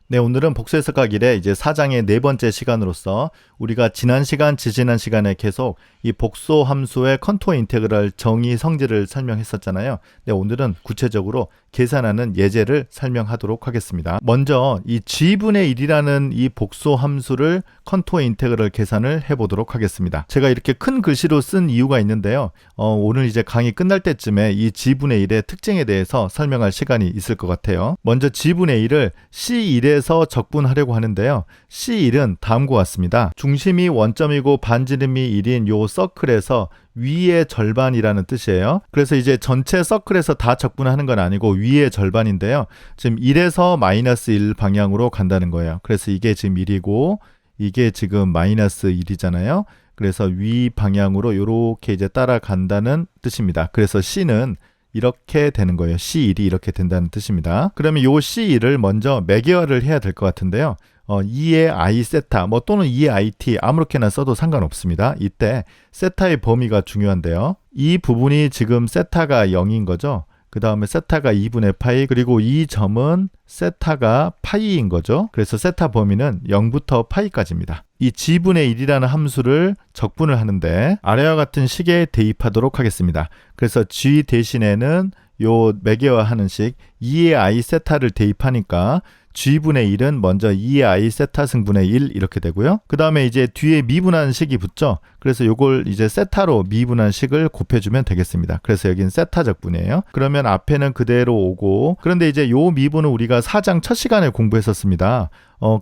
네, 오늘은 복수해석학 1의 이제 4장의 네 번째 시간으로서 우리가 지난 시간, 지지난 시간에 계속 이 복소 함수의 컨투어 인테그랄 정의 성질을 설명했었잖아요. 네, 오늘은 구체적으로 계산하는 예제를 설명하도록 하겠습니다. 먼저 이 g분의 1이라는 이 복소 함수를 컨투어 인테그랄 계산을 해보도록 하겠습니다. 제가 이렇게 큰 글씨로 쓴 이유가 있는데요. 오늘 이제 강의 끝날 때쯤에 이 g분의 1의 특징에 대해서 설명할 시간이 있을 것 같아요. 먼저 g분의 1을 C1에서 적분하려고 하는데요. C1은 다음과 같습니다. 중심이 원점이고 반지름이 1인 요 서클에서 위의 절반이라는 뜻이에요. 그래서 이제 전체 서클에서 다 적분하는 건 아니고 위의 절반인데요. 지금 1에서 마이너스 1 방향으로 간다는 거예요. 그래서 이게 지금 1이고 이게 지금 마이너스 1이잖아요. 그래서 위 방향으로 이렇게 이제 따라간다는 뜻입니다. 그래서 C는 이렇게 되는 거예요. C1이 이렇게 된다는 뜻입니다. 그러면 이 C1을 먼저 매개화를 해야 될 것 같은데요. 2의 I 세타 또는 2의 IT 아무렇게나 써도 상관없습니다. 이때 세타의 범위가 중요한데요. 이 부분이 지금 세타가 0인 거죠. 그 다음에 세타가 2분의 파이, 그리고 이 점은 세타가 파이인 거죠. 그래서 세타 범위는 0부터 파이까지입니다. 이 g분의 1이라는 함수를 적분을 하는데 아래와 같은 식에 대입하도록 하겠습니다. 그래서 g 대신에는 요 매개화하는 식 2의 I 세타를 대입하니까 g분의 1은 먼저 2의 I 세타 승분의 1 이렇게 되고요. 그 다음에 이제 뒤에 미분한 식이 붙죠. 그래서 요걸 이제 세타로 미분한 식을 곱해주면 되겠습니다. 그래서 여긴 세타 적분이에요. 그러면 앞에는 그대로 오고, 그런데 이제 요 미분은 우리가 4장 첫 시간에 공부했었습니다.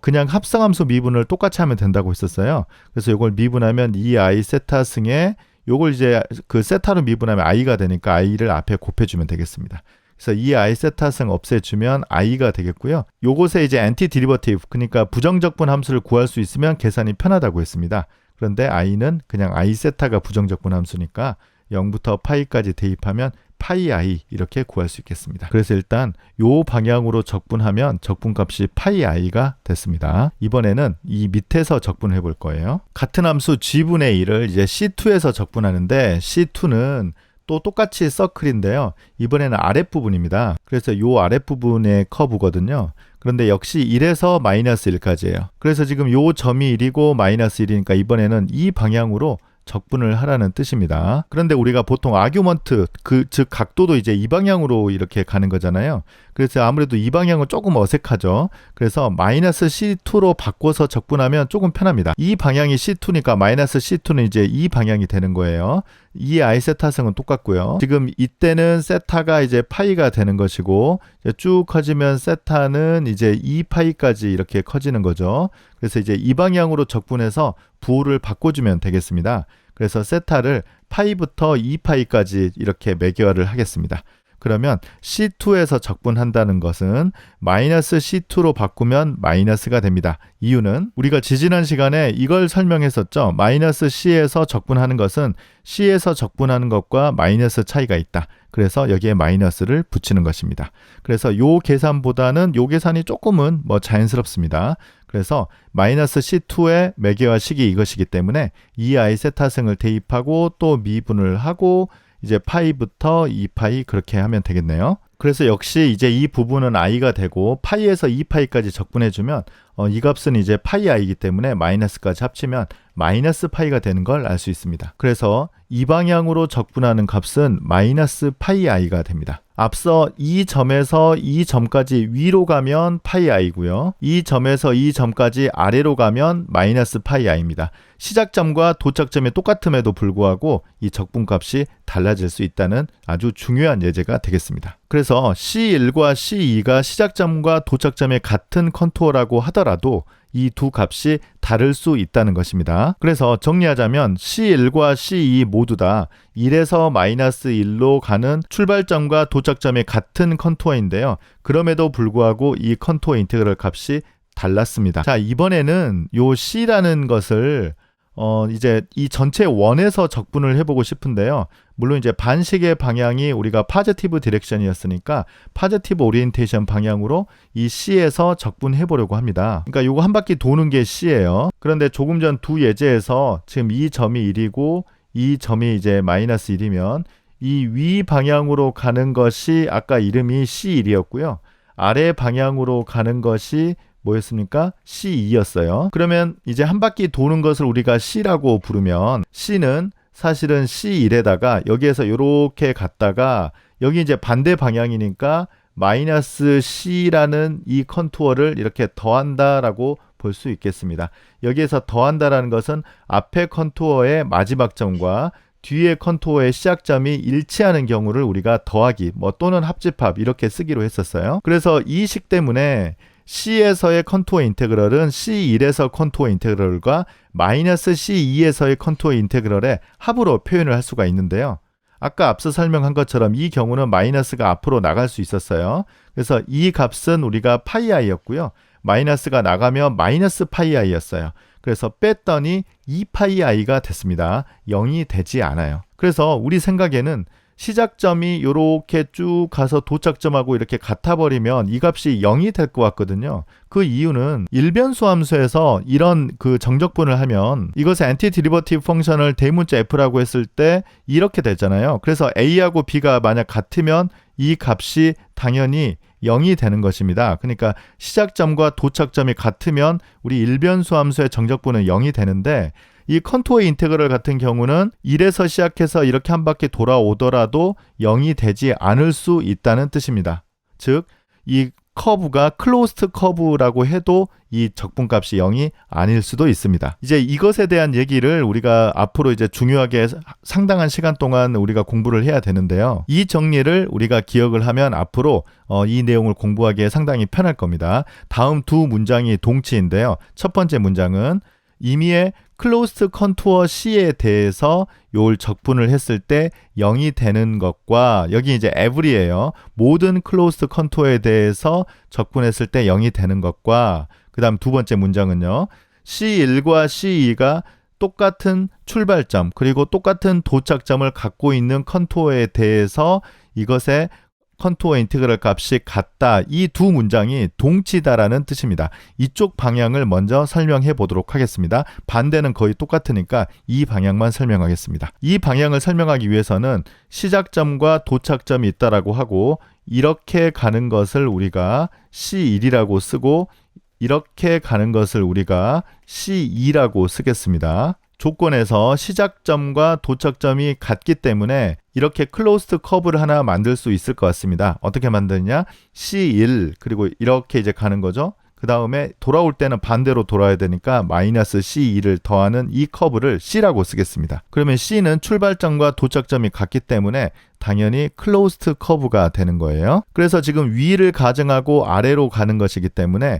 그냥 합성함수 미분을 똑같이 하면 된다고 했었어요. 그래서 요걸 미분하면 2의 I 세타 승에 요걸 이제 그 세타로 미분하면 i가 되니까 i를 앞에 곱해주면 되겠습니다. 그래서 이 I 세타승 없애주면 i가 되겠고요. 요것에 이제 엔티 디리버티브, 그러니까 부정적분 함수를 구할 수 있으면 계산이 편하다고 했습니다. 그런데 i는 그냥 I 세타가 부정적분 함수니까 0부터 파이까지 대입하면 파이 i 이렇게 구할 수 있겠습니다. 그래서 일단 요 방향으로 적분하면 적분값이 파이 i가 됐습니다. 이번에는 이 밑에서 적분해 볼 거예요. 같은 함수 g분의 1을 이제 C2에서 적분하는데 C2는 또 똑같이 서클인데요. 이번에는 아랫부분입니다. 그래서 요 아랫부분의 커브거든요. 그런데 역시 1에서 마이너스 1까지예요. 그래서 지금 요 점이 1이고 마이너스 1이니까 이번에는 이 방향으로 적분을 하라는 뜻입니다. 그런데 우리가 보통 아규먼트, 즉 각도도 이제 이 방향으로 이렇게 가는 거잖아요. 그래서 아무래도 이 방향은 조금 어색하죠. 그래서 마이너스 C2로 바꿔서 적분하면 조금 편합니다. 이 방향이 C2니까 마이너스 C2는 이제 이 방향이 되는 거예요. 이 I 세타승은 똑같고요. 지금 이때는 세타가 이제 파이가 되는 것이고, 쭉 커지면 세타는 이제 2파이까지 이렇게 커지는 거죠. 그래서 이제 이 방향으로 적분해서 부호를 바꿔주면 되겠습니다. 그래서 세타를 파이부터 2파이까지 이렇게 매개화를 하겠습니다. 그러면 C2에서 적분한다는 것은 마이너스 C2로 바꾸면 마이너스가 됩니다. 이유는 우리가 지지난 시간에 이걸 설명했었죠. 마이너스 C에서 적분하는 것은 C에서 적분하는 것과 마이너스 차이가 있다. 그래서 여기에 마이너스를 붙이는 것입니다. 그래서 요 계산보다는 요 계산이 조금은 자연스럽습니다. 그래서 마이너스 C2의 매개화식이 이것이기 때문에 2i 세타승을 대입하고 또 미분을 하고 이제 파이부터 2파이 그렇게 하면 되겠네요. 그래서 역시 이제 이 부분은 i가 되고 파이에서 2파이까지 적분해주면 이 값은 이제 파이 i이기 때문에 마이너스까지 합치면 마이너스 파이가 되는 걸 알 수 있습니다. 그래서 이 방향으로 적분하는 값은 마이너스 파이 i가 됩니다. 앞서 이 점에서 이 점까지 위로 가면 파이 i고요. 이 점에서 이 점까지 아래로 가면 마이너스 파이 i입니다. 시작점과 도착점이 똑같음에도 불구하고 이 적분값이 달라질 수 있다는 아주 중요한 예제가 되겠습니다. 그래서 C1과 C2가 시작점과 도착점이 같은 컨투어라고 하더라도 이 두 값이 다를 수 있다는 것입니다. 그래서 정리하자면 C1과 C2 모두 다 1에서 마이너스 1로 가는 출발점과 도착점이 같은 컨투어인데요. 그럼에도 불구하고 이 컨투어 인테그럴 값이 달랐습니다. 자, 이번에는 요 C라는 것을 이제 이 전체 원에서 적분을 해보고 싶은데요. 물론 이제 반식의 방향이 우리가 파지티브 디렉션이었으니까 파지티브 오리엔테이션 방향으로 이 C에서 적분해 보려고 합니다. 그러니까 요거 한 바퀴 도는 게 C예요. 그런데 조금 전 두 예제에서 지금 이 점이 1이고 이 점이 이제 마이너스 1이면 이 위 방향으로 가는 것이 아까 이름이 C1이었고요. 아래 방향으로 가는 것이 뭐였습니까? C2였어요. 그러면 이제 한 바퀴 도는 것을 우리가 C라고 부르면 C는 사실은 C1에다가 여기에서 이렇게 갔다가 여기 이제 반대 방향이니까 마이너스 C라는 이 컨투어를 이렇게 더한다라고 볼 수 있겠습니다. 여기에서 더한다라는 것은 앞에 컨투어의 마지막 점과 뒤에 컨투어의 시작점이 일치하는 경우를 우리가 더하기 또는 합집합 이렇게 쓰기로 했었어요. 그래서 이 식 때문에 C에서의 컨투어 인테그럴은 C1에서 컨투어 인테그럴과 마이너스 C2에서의 컨투어 인테그럴의 합으로 표현을 할 수가 있는데요. 아까 앞서 설명한 것처럼 이 경우는 마이너스가 앞으로 나갈 수 있었어요. 그래서 이 값은 우리가 파이 i였고요. 마이너스가 나가면 마이너스 파이 i였어요. 그래서 뺐더니 2파이 i가 됐습니다. 0이 되지 않아요. 그래서 우리 생각에는 시작점이 이렇게 쭉 가서 도착점하고 이렇게 같아버리면 이 값이 0이 될 것 같거든요. 그 이유는 일변수 함수에서 이런 그 정적분을 하면 이것의 안티디리버티브 펑션을 대문자 f라고 했을 때 이렇게 되잖아요. 그래서 a하고 b가 만약 같으면 이 값이 당연히 0이 되는 것입니다. 그러니까 시작점과 도착점이 같으면 우리 일변수 함수의 정적분은 0이 되는데 이 컨투어 인테그럴 같은 경우는 1에서 시작해서 이렇게 한 바퀴 돌아오더라도 0이 되지 않을 수 있다는 뜻입니다. 즉, 이 커브가 클로스트 커브라고 해도 이 적분값이 0이 아닐 수도 있습니다. 이제 이것에 대한 얘기를 우리가 앞으로 이제 중요하게 상당한 시간 동안 우리가 공부를 해야 되는데요. 이 정리를 우리가 기억을 하면 앞으로 이 내용을 공부하기에 상당히 편할 겁니다. 다음 두 문장이 동치인데요. 첫 번째 문장은 임의의 클로스트 컨투어 C에 대해서 요 적분을 했을 때 0이 되는 것과 여기 이제 every예요. 모든 클로스트 컨투어에 대해서 적분했을 때 0이 되는 것과 그 다음 두 번째 문장은요. C1과 C2가 똑같은 출발점 그리고 똑같은 도착점을 갖고 있는 컨투어에 대해서 이것의 컨투어 인티그럴 값이 같다. 이 두 문장이 동치다라는 뜻입니다. 이쪽 방향을 먼저 설명해 보도록 하겠습니다. 반대는 거의 똑같으니까 이 방향만 설명하겠습니다. 이 방향을 설명하기 위해서는 시작점과 도착점이 있다라고 하고 이렇게 가는 것을 우리가 C1이라고 쓰고 이렇게 가는 것을 우리가 C2라고 쓰겠습니다. 조건에서 시작점과 도착점이 같기 때문에 이렇게 클로스트 커브를 하나 만들 수 있을 것 같습니다. 어떻게 만드냐? C1 그리고 이렇게 이제 가는 거죠. 그 다음에 돌아올 때는 반대로 돌아야 되니까 마이너스 C2를 더하는 이 커브를 C라고 쓰겠습니다. 그러면 C는 출발점과 도착점이 같기 때문에 당연히 클로스트 커브가 되는 거예요. 그래서 지금 위를 가정하고 아래로 가는 것이기 때문에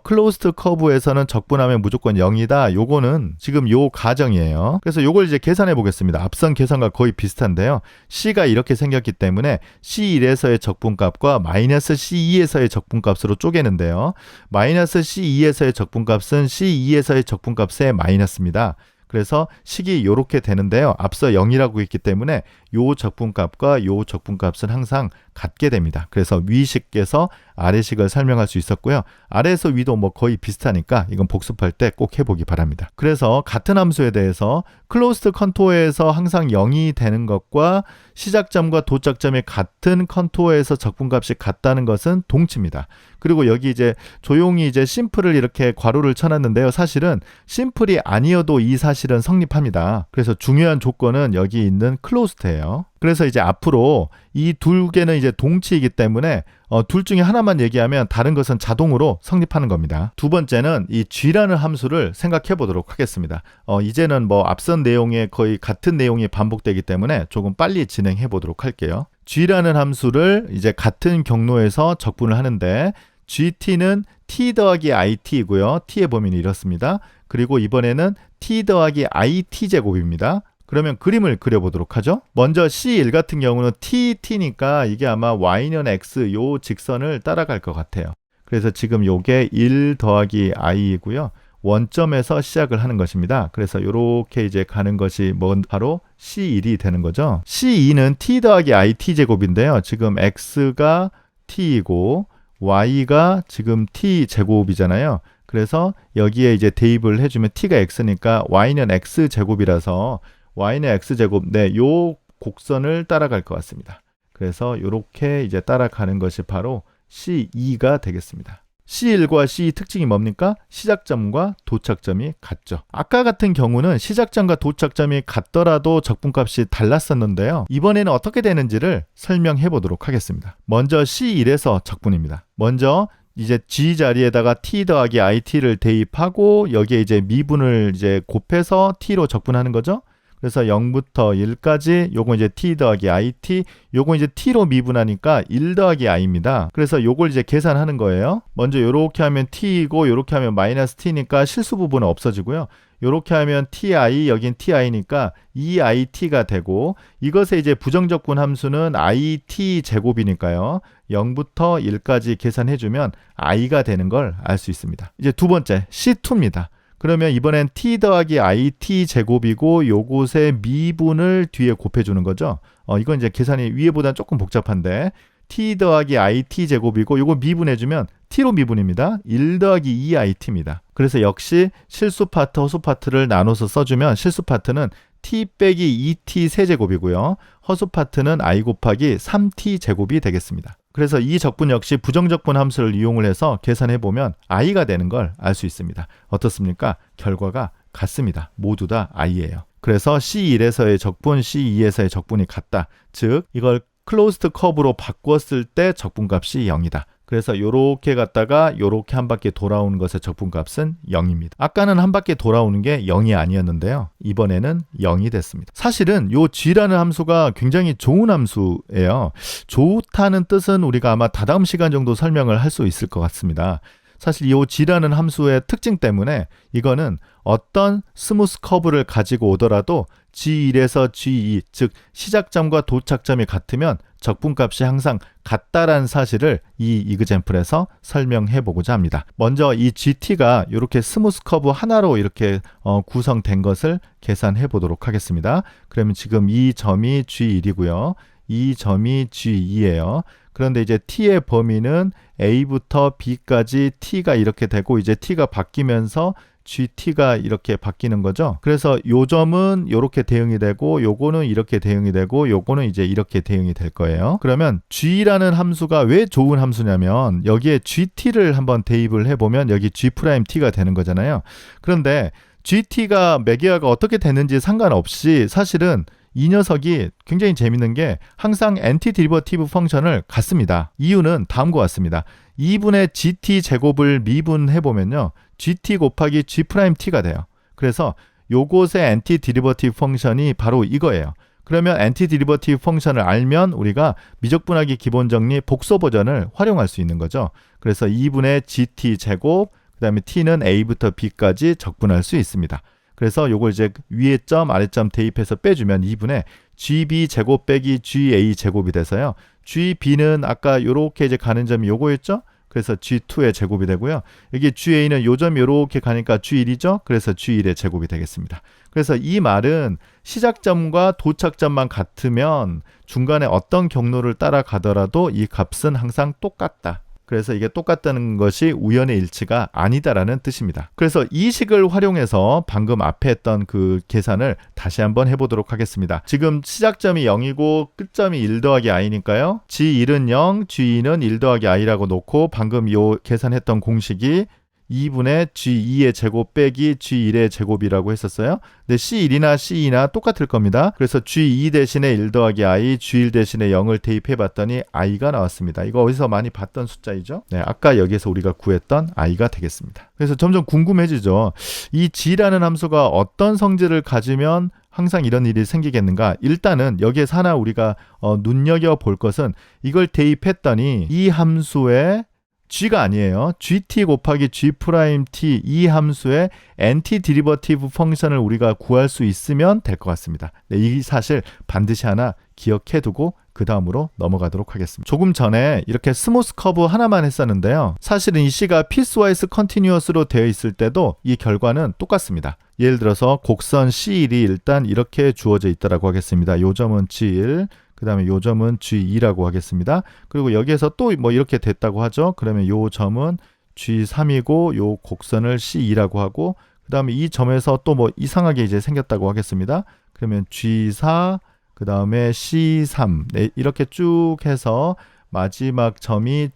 클로스트 커브에서는 적분하면 무조건 0이다. 요거는 지금 요 가정이에요. 그래서 요걸 이제 계산해 보겠습니다. 앞선 계산과 거의 비슷한데요. C가 이렇게 생겼기 때문에 C1에서의 적분값과 마이너스 C2에서의 적분값으로 쪼개는데요. 마이너스 C2에서의 적분값은 C2에서의 적분값의 마이너스입니다. 그래서 식이 이렇게 되는데요. 앞서 0이라고 했기 때문에 요 적분값과 요 적분값은 항상 같게 됩니다. 그래서 위식에서 아래식을 설명할 수 있었고요. 아래에서 위도 거의 비슷하니까 이건 복습할 때 꼭 해보기 바랍니다. 그래서 같은 함수에 대해서 클로스트 컨투어에서 항상 0이 되는 것과 시작점과 도착점이 같은 컨투어에서 적분값이 같다는 것은 동치입니다. 그리고 여기 이제 조용히 이제 심플을 이렇게 괄호를 쳐놨는데요. 사실은 심플이 아니어도 이 사실은 성립합니다. 그래서 중요한 조건은 여기 있는 클로스트예요. 그래서 이제 앞으로 이 두 개는 이제 동치이기 때문에 둘 중에 하나만 얘기하면 다른 것은 자동으로 성립하는 겁니다. 두 번째는 이 g라는 함수를 생각해 보도록 하겠습니다. 이제는 앞선 내용에 거의 같은 내용이 반복되기 때문에 조금 빨리 진행해 보도록 할게요. g라는 함수를 이제 같은 경로에서 적분을 하는데 gt는 t 더하기 it이고요. t의 범위는 이렇습니다. 그리고 이번에는 t 더하기 it 제곱입니다. 그러면 그림을 그려보도록 하죠. 먼저 C1 같은 경우는 t니까 이게 아마 y는 x 요 직선을 따라갈 것 같아요. 그래서 지금 요게 1 더하기 i이고요. 원점에서 시작을 하는 것입니다. 그래서 이렇게 이제 가는 것이 바로 C1이 되는 거죠. C2는 t 더하기 it 제곱인데요. 지금 x가 t이고 y가 지금 t 제곱이잖아요. 그래서 여기에 이제 대입을 해주면 t가 x니까 y는 x 제곱이라서 y는 x제곱, 요 곡선을 따라갈 것 같습니다. 그래서 이렇게 이제 따라가는 것이 바로 C2가 되겠습니다. C1과 C2 특징이 뭡니까? 시작점과 도착점이 같죠. 아까 같은 경우는 시작점과 도착점이 같더라도 적분값이 달랐었는데요. 이번에는 어떻게 되는지를 설명해 보도록 하겠습니다. 먼저 C1에서 적분입니다. 먼저 이제 G 자리에다가 T 더하기 IT를 대입하고 여기에 이제 미분을 이제 곱해서 T로 적분하는 거죠. 그래서 0부터 1까지 요거 이제 T 더하기 IT, 요거 이제 T로 미분하니까 1 더하기 I입니다. 그래서 요걸 이제 계산하는 거예요. 먼저 요렇게 하면 T이고 요렇게 하면 마이너스 T니까 실수 부분은 없어지고요. 요렇게 하면 TI, 여긴 TI니까 2IT가 되고 이것의 이제 부정적분 함수는 IT 제곱이니까요. 0부터 1까지 계산해주면 I가 되는 걸 알 수 있습니다. 이제 두 번째 C2입니다. 그러면 이번엔 T 더하기 IT 제곱이고 요것의 미분을 뒤에 곱해주는 거죠. 이건 이제 계산이 위에보다는 조금 복잡한데 T 더하기 IT 제곱이고 요거 미분해주면 T로 미분입니다. 1 더하기 2IT입니다. 그래서 역시 실수 파트, 허수 파트를 나눠서 써주면 실수 파트는 T 빼기 2T 세제곱이고요. 허수 파트는 I 곱하기 3T 제곱이 되겠습니다. 그래서 이 적분 역시 부정적분 함수를 이용을 해서 계산해보면 I가 되는 걸 알 수 있습니다. 어떻습니까? 결과가 같습니다. 모두 다 I예요. 그래서 C1에서의 적분, C2에서의 적분이 같다. 즉 이걸 클로즈드 커브로 바꾸었을 때 적분값이 0이다. 그래서 요렇게 갔다가 요렇게 한 바퀴 돌아오는 것의 적분값은 0입니다. 아까는 한 바퀴 돌아오는 게 0이 아니었는데요. 이번에는 0이 됐습니다. 사실은 요 G라는 함수가 굉장히 좋은 함수예요. 좋다는 뜻은 우리가 아마 다다음 시간 정도 설명을 할 수 있을 것 같습니다. 사실 이 G라는 함수의 특징 때문에 이거는 어떤 스무스 커브를 가지고 오더라도 G1에서 G2, 즉 시작점과 도착점이 같으면 적분값이 항상 같다라는 사실을 이 이그젬플에서 설명해 보고자 합니다. 먼저 이 GT가 이렇게 스무스 커브 하나로 이렇게 구성된 것을 계산해 보도록 하겠습니다. 그러면 지금 이 점이 G1이고요. 이 점이 G2예요. 그런데 이제 T의 범위는 A부터 B까지 T가 이렇게 되고 이제 T가 바뀌면서 GT가 이렇게 바뀌는 거죠. 그래서 요 점은 이렇게 대응이 되고 요거는 이렇게 대응이 되고 요거는 이제 이렇게 대응이 될 거예요. 그러면 G라는 함수가 왜 좋은 함수냐면 여기에 GT를 한번 대입을 해보면 여기 G'T가 되는 거잖아요. 그런데 GT가 매개화가 어떻게 되는지 상관없이 사실은 이 녀석이 굉장히 재밌는 게 항상 엔티디리버티브 펑션을 갖습니다. 이유는 다음과 같습니다. 2분의 GT 제곱을 미분해보면요. GT 곱하기 G'T가 돼요. 그래서 요것의 엔티디리버티브 펑션이 바로 이거예요. 그러면 엔티디리버티브 펑션을 알면 우리가 미적분하기 기본정리 복소 버전을 활용할 수 있는 거죠. 그래서 2분의 GT 제곱, 그 다음에 T는 A부터 B까지 적분할 수 있습니다. 그래서 요걸 이제 위에 점 아래 점 대입해서 빼주면 2분의 GB 제곱 빼기 GA 제곱이 돼서요. GB는 아까 요렇게 이제 가는 점이 요거였죠? 그래서 G2의 제곱이 되고요. 여기 GA는 요 점이 요렇게 가니까 G1이죠? 그래서 G1의 제곱이 되겠습니다. 그래서 이 말은 시작점과 도착점만 같으면 중간에 어떤 경로를 따라가더라도 이 값은 항상 똑같다. 그래서 이게 똑같다는 것이 우연의 일치가 아니다라는 뜻입니다. 그래서 이 식을 활용해서 방금 앞에 했던 그 계산을 다시 한번 해보도록 하겠습니다. 지금 시작점이 0이고 끝점이 1 더하기 i니까요. G1은 0, G2는 1 더하기 i라고 놓고 방금 요 계산했던 공식이 2분의 G2의 제곱 빼기 G1의 제곱이라고 했었어요. 근데 C1이나 C2나 똑같을 겁니다. 그래서 G2 대신에 1 더하기 I, G1 대신에 0을 대입해 봤더니 I가 나왔습니다. 이거 어디서 많이 봤던 숫자이죠? 네, 아까 여기서 우리가 구했던 I가 되겠습니다. 그래서 점점 궁금해지죠. 이 G라는 함수가 어떤 성질을 가지면 항상 이런 일이 생기겠는가? 일단은 여기에서 하나 우리가 눈여겨볼 것은 이걸 대입했더니 이 함수의 G가 아니에요. GT 곱하기 G'T 이 함수의 엔티디리버티브 펑션을 우리가 구할 수 있으면 될 것 같습니다. 네, 이 사실 반드시 하나 기억해두고 그 다음으로 넘어가도록 하겠습니다. 조금 전에 이렇게 스무스 커브 하나만 했었는데요. 사실은 이 C가 피스와이스 컨티뉴어스로 되어 있을 때도 이 결과는 똑같습니다. 예를 들어서 곡선 C1이 일단 이렇게 주어져 있다고 하겠습니다. 요 점은 G1, 그 다음에 요 점은 G2라고 하겠습니다. 그리고 여기에서 또 뭐 이렇게 됐다고 하죠. 그러면 요 점은 G3이고 요 곡선을 C2라고 하고 그 다음에 이 점에서 또 뭐 이상하게 이제 생겼다고 하겠습니다. 그러면 G4, 그 다음에 C3 네, 이렇게 쭉 해서 마지막 점이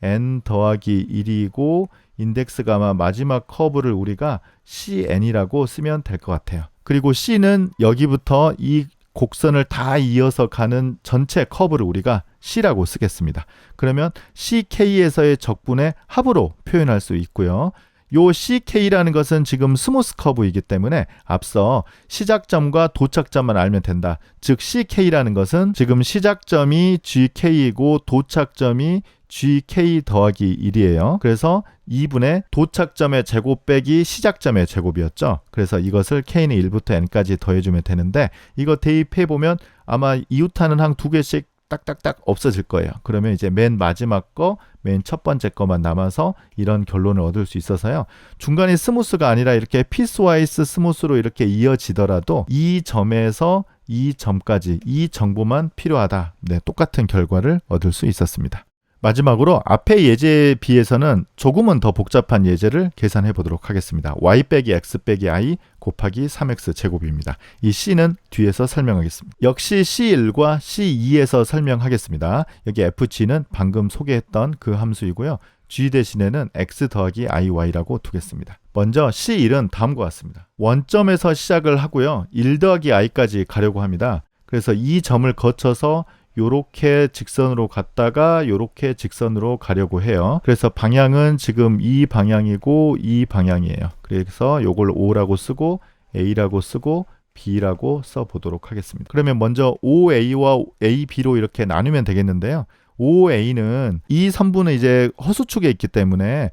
n 더하기 1이고 인덱스가 아마 마지막 커브를 우리가 cn이라고 쓰면 될 것 같아요. 그리고 c는 여기부터 이 곡선을 다 이어서 가는 전체 커브를 우리가 c라고 쓰겠습니다. 그러면 ck에서의 적분의 합으로 표현할 수 있고요. 요 CK라는 것은 지금 스무스 커브이기 때문에 앞서 시작점과 도착점만 알면 된다. 즉 CK라는 것은 지금 시작점이 GK이고 도착점이 GK 더하기 1이에요. 그래서 2분의 도착점의 제곱 빼기 시작점의 제곱이었죠. 그래서 이것을 K는 1부터 N까지 더해주면 되는데 이거 대입해보면 아마 이웃하는 항 2개씩 딱딱딱 없어질 거예요. 그러면 이제 맨 마지막 거, 맨 첫 번째 거만 남아서 이런 결론을 얻을 수 있어서요. 중간이 스무스가 아니라 이렇게 피스와이스 스무스로 이렇게 이어지더라도 이 점에서 이 점까지 이 정보만 필요하다. 네, 똑같은 결과를 얻을 수 있었습니다. 마지막으로 앞의 예제에 비해서는 조금은 더 복잡한 예제를 계산해 보도록 하겠습니다. y 빼기 x 빼기 i 곱하기 3x 제곱입니다. 이 c는 뒤에서 설명하겠습니다. 역시 c1과 c2에서 설명하겠습니다. 여기 fg는 방금 소개했던 그 함수이고요. g 대신에는 x 더하기 iy라고 두겠습니다. 먼저 c1은 다음과 같습니다. 원점에서 시작을 하고요. 1 더하기 i까지 가려고 합니다. 그래서 이 점을 거쳐서 요렇게 직선으로 갔다가 요렇게 직선으로 가려고 해요. 그래서 방향은 지금 이 방향이고 이 방향이에요. 그래서 요걸 O라고 쓰고 A라고 쓰고 B라고 써보도록 하겠습니다. 그러면 먼저 OA와 AB로 이렇게 나누면 되겠는데요. OA는 이 선분은 이제 허수축에 있기 때문에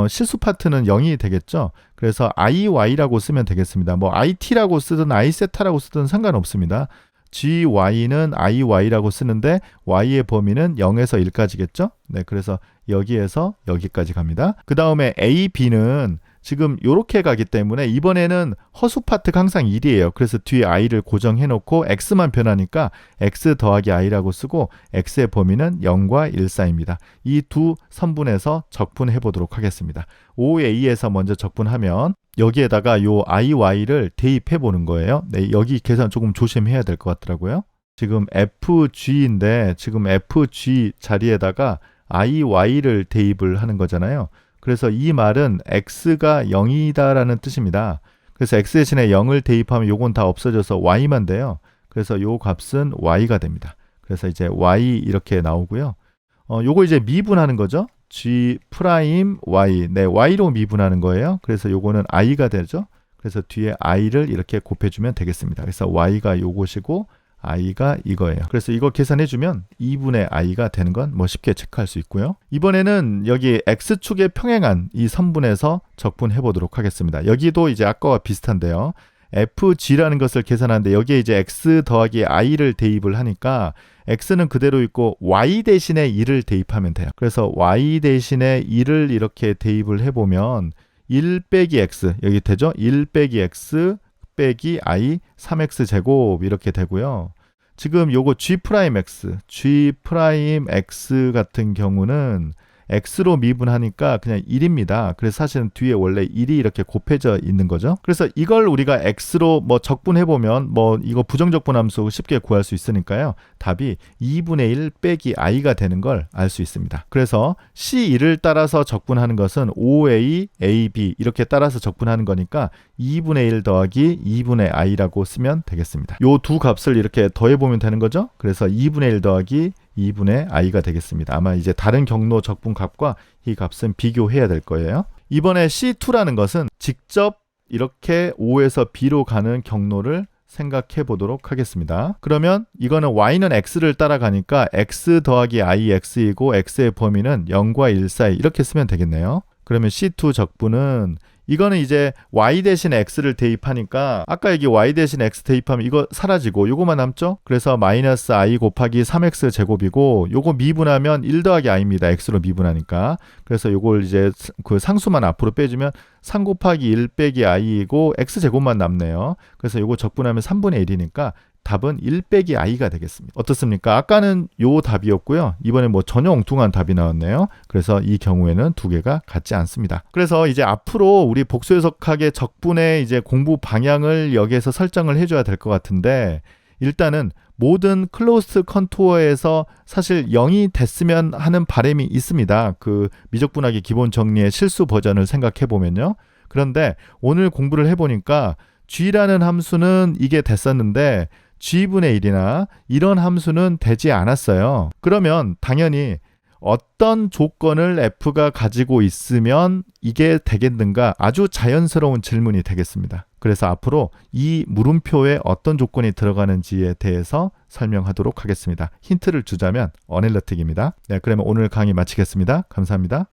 실수 파트는 0이 되겠죠. 그래서 IY라고 쓰면 되겠습니다. 뭐 IT라고 쓰든 I세타라고 쓰든 상관없습니다. GY는 IY라고 쓰는데 Y의 범위는 0에서 1까지겠죠? 네, 그래서 여기에서 여기까지 갑니다. 그 다음에 AB는 지금 이렇게 가기 때문에 이번에는 허수 파트가 항상 1이에요. 그래서 뒤에 i를 고정해 놓고 x만 변하니까 x 더하기 i라고 쓰고 x의 범위는 0과 1 사이입니다. 이 두 선분에서 적분해 보도록 하겠습니다. OA에서 먼저 적분하면 여기에다가 요 IY를 대입해 보는 거예요. 네, 여기 계산 조금 조심해야 될 것 같더라고요. 지금 FG인데 지금 FG 자리에다가 IY를 대입을 하는 거잖아요. 그래서 이 말은 x가 0이다라는 뜻입니다. 그래서 x 대신에 0을 대입하면 요건 다 없어져서 y만 돼요. 그래서 요 값은 y가 됩니다. 그래서 이제 y 이렇게 나오고요. 요거 이제 미분하는 거죠. g 프라임 y. 네, y로 미분하는 거예요. 그래서 요거는 i가 되죠. 그래서 뒤에 i를 이렇게 곱해주면 되겠습니다. 그래서 y가 요것이고 i가 이거예요. 그래서 이거 계산해주면 2분의 i가 되는 건 뭐 쉽게 체크할 수 있고요. 이번에는 여기 x축에 평행한 이 선분에서 적분해 보도록 하겠습니다. 여기도 이제 아까와 비슷한데요. fg라는 것을 계산하는데 여기에 이제 x 더하기 i를 대입을 하니까 x는 그대로 있고 y 대신에 1을 대입하면 돼요. 그래서 y 대신에 1을 이렇게 대입을 해보면 1 빼기 x 여기 되죠? 1 빼기 x 빼기 i 3x 제곱 이렇게 되고요. 지금 요거 g'x, g'x 같은 경우는 x로 미분하니까 그냥 1입니다. 그래서 사실은 뒤에 원래 1이 이렇게 곱해져 있는 거죠. 그래서 이걸 우리가 x로 뭐 적분해보면 뭐 이거 부정적분 함수 쉽게 구할 수 있으니까요. 답이 2분의 1 빼기 i가 되는 걸 알 수 있습니다. 그래서 C1을 따라서 적분하는 것은 OA, AB 이렇게 따라서 적분하는 거니까 2분의 1 더하기 2분의 i라고 쓰면 되겠습니다. 요 두 값을 이렇게 더해보면 되는 거죠. 그래서 2분의 1 더하기 2분의 i가 되겠습니다. 아마 이제 다른 경로 적분 값과 이 값은 비교해야 될 거예요. 이번에 C2라는 것은 직접 이렇게 O에서 B로 가는 경로를 생각해 보도록 하겠습니다. 그러면 이거는 y는 x를 따라가니까 x 더하기 ix이고 x의 범위는 0과 1 사이 이렇게 쓰면 되겠네요. 그러면 C2 적분은 이거는 이제 y 대신 x를 대입하니까 아까 여기 y 대신 x 대입하면 이거 사라지고 요거만 남죠? 그래서 마이너스 i 곱하기 3x 제곱이고 요거 미분하면 1 더하기 i입니다. x로 미분하니까. 그래서 요걸 이제 그 상수만 앞으로 빼주면 3 곱하기 1 빼기 i이고 x 제곱만 남네요. 그래서 요거 적분하면 3분의 1이니까 답은 1 빼기 i가 되겠습니다. 어떻습니까? 아까는 요 답이었고요. 이번에 뭐 전혀 엉뚱한 답이 나왔네요. 그래서 이 경우에는 두 개가 같지 않습니다. 그래서 이제 앞으로 우리 복수해석학의 적분의 이제 공부 방향을 여기에서 설정을 해줘야 될 것 같은데 일단은 모든 클로스트 컨투어에서 사실 0이 됐으면 하는 바람이 있습니다. 그 미적분하기 기본 정리의 실수 버전을 생각해 보면요. 그런데 오늘 공부를 해보니까 g라는 함수는 이게 됐었는데 g분의 1이나 이런 함수는 되지 않았어요. 그러면 당연히 어떤 조건을 f가 가지고 있으면 이게 되겠는가? 아주 자연스러운 질문이 되겠습니다. 그래서 앞으로 이 물음표에 어떤 조건이 들어가는지에 대해서 설명하도록 하겠습니다. 힌트를 주자면 어넬러틱입니다. 네, 그러면 오늘 강의 마치겠습니다. 감사합니다.